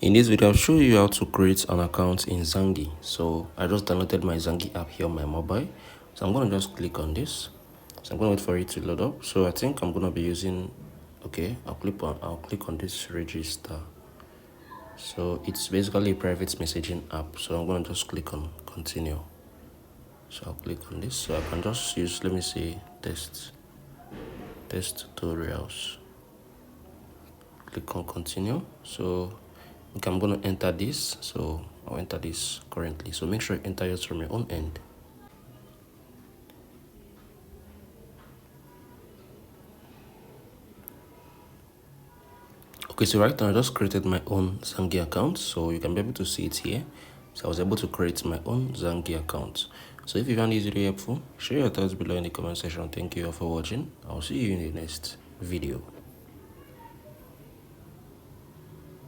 In this video, I'll show you how to create an account in Zangi. So I just downloaded my Zangi app here on my mobile. So I'm going to just click on this. So I'm going to wait for it to load up. So I think I'm going to be using, okay, I'll click on this register. So it's basically a private messaging app. So I'm going to just click on continue. So I'll click on this. So I can just use, let me see, test tutorials. Click on continue. So okay, I'm going to enter this. So I'll enter this currently. So make sure you enter yours from your own end. Okay, so right now I just created my own Zangi account. So you can be able to see it here. So I was able to create my own Zangi account. So if you found this video helpful, share your thoughts below in the comment section. Thank you all for watching. I'll see you in the next video.